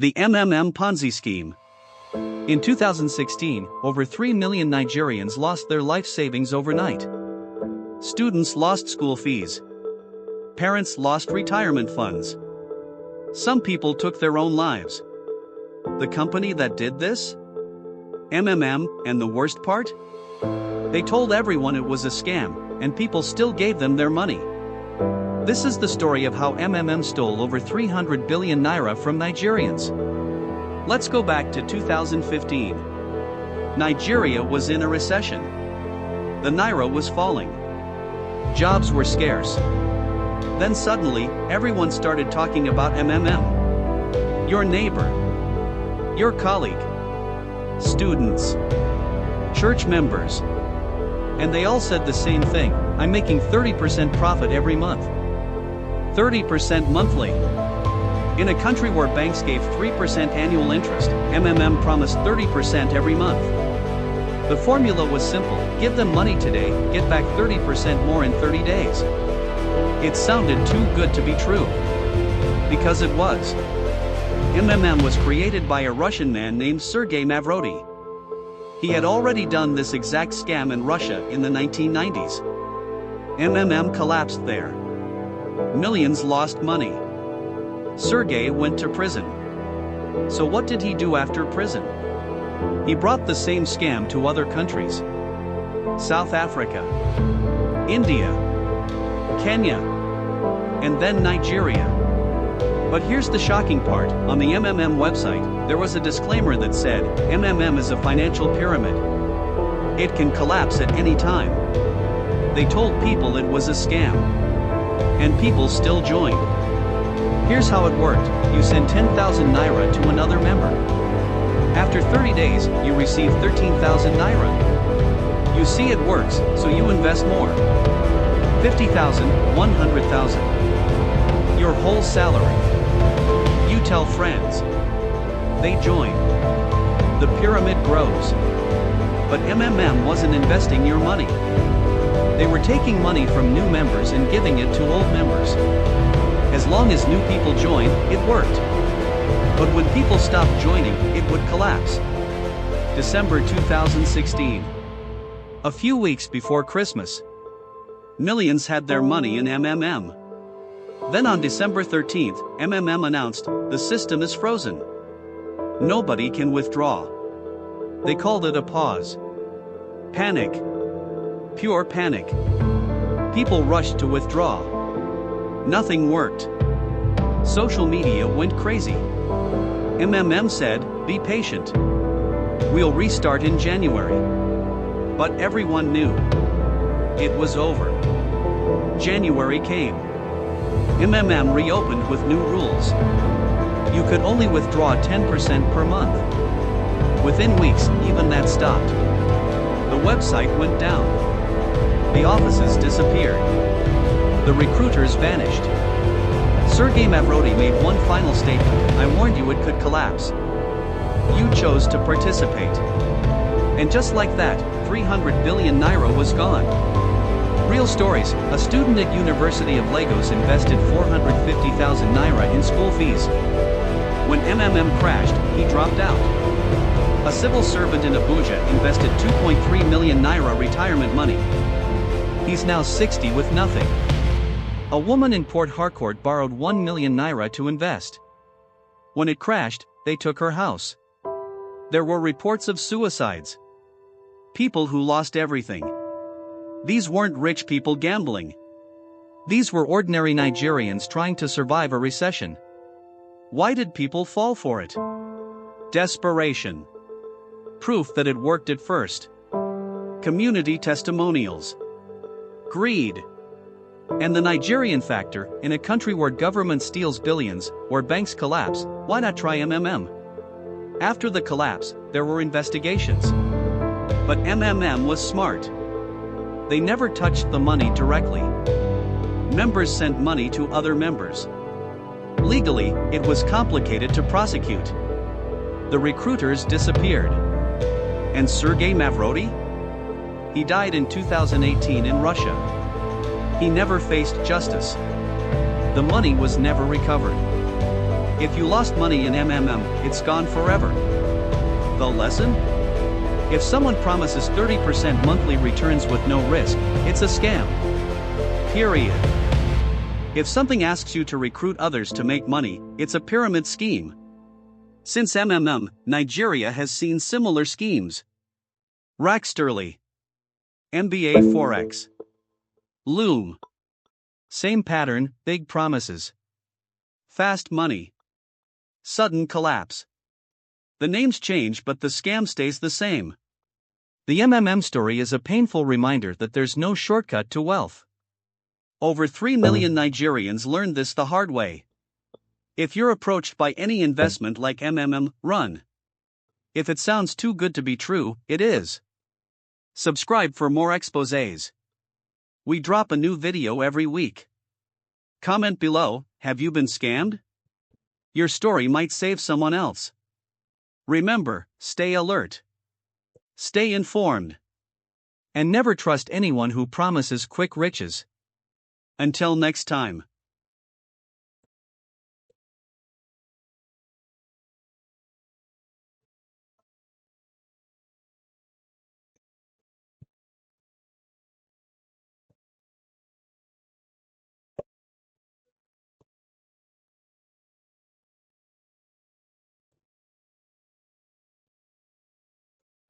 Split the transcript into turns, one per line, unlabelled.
The Ponzi scheme. In 2016, over 3 million Nigerians lost their life savings overnight. Students lost school fees. Parents lost retirement funds. Some people took their own lives. The company that did this? And the worst part? They told everyone it was a scam, and people still gave them their money. This is the story of how stole over 300 billion naira from Nigerians. Let's go back to 2015. Nigeria was in a recession. The naira was falling. Jobs were scarce. Then suddenly, everyone started talking about your neighbor, your colleague, students, church members. And they all said the same thing: I'm making 30% profit every month. 30% monthly. In a country where banks gave 3% annual interest, promised 30% every month. The formula was simple: give them money today, get back 30% more in 30 days. It sounded too good to be true. Because it was. was created by a Russian man named Sergei Mavrodi. He had already done this exact scam in Russia in the 1990s. Collapsed there. Millions lost money. Sergei went to prison. So what did he do after prison? He brought the same scam to other countries. South Africa, India, Kenya, and then Nigeria. But here's the shocking part: on the website, there was a disclaimer that said, is a financial pyramid. It can collapse at any time. They told people it was a scam. And people still joined. Here's how it worked: you send 10,000 naira to another member. After 30 days, you receive 13,000 naira. You see it works, so you invest more. 50,000, 100,000. Your whole salary. You tell friends. They join. The pyramid grows. But wasn't investing your money. They were taking money from new members and giving it to old members. As long as new people joined, it worked. But when people stopped joining, it would collapse. December 2016. A few weeks before Christmas. Millions had their money in Then on December 13th, announced, the system is frozen. Nobody can withdraw. They called it a pause. Panic. Pure panic. People rushed to withdraw. Nothing worked. Social media went crazy. said, be patient. We'll restart in January. But everyone knew. It was over. January came. reopened with new rules. You could only withdraw 10% per month. Within weeks, even that stopped. The website went down. The offices disappeared. The recruiters vanished. Sergei Mavrodi made one final statement: I warned you it could collapse. You chose to participate. And just like that, 300 billion naira was gone. Real stories: a student at University of Lagos invested 450,000 naira in school fees. When crashed, he dropped out. A civil servant in Abuja invested 2.3 million naira retirement money. He's now 60 with nothing. A woman in Port Harcourt borrowed 1 million naira to invest. When it crashed, they took her house. There were reports of suicides. People who lost everything. These weren't rich people gambling. These were ordinary Nigerians trying to survive a recession. Why did people fall for it? Desperation. Proof that it worked at first. Community testimonials. Greed. And the Nigerian factor: in a country where government steals billions, where banks collapse, why not try After the collapse, there were investigations. But was smart. They never touched the money directly. Members sent money to other members. Legally, it was complicated to prosecute. The recruiters disappeared. And Sergei Mavrodi? He died in 2018 in Russia. He never faced justice. The money was never recovered. If you lost money in MMM, it's gone forever. The lesson? If someone promises 30% monthly returns with no risk, it's a scam. Period. If something asks you to recruit others to make money, it's a pyramid scheme. Since MMM, Nigeria has seen similar schemes. Racksterly, MBA Forex, Loom. Same pattern, big promises. Fast money. Sudden collapse. The names change but the scam stays the same. The MMM story is a painful reminder that there's no shortcut to wealth. Over 3 million Nigerians learned this the hard way. If you're approached by any investment like MMM, run. If it sounds too good to be true, it is. Subscribe for more exposés. We drop a new video every week. Comment below, have you been scammed? Your story might save someone else. Remember, stay alert. Stay informed. And never trust anyone who promises quick riches. Until next time.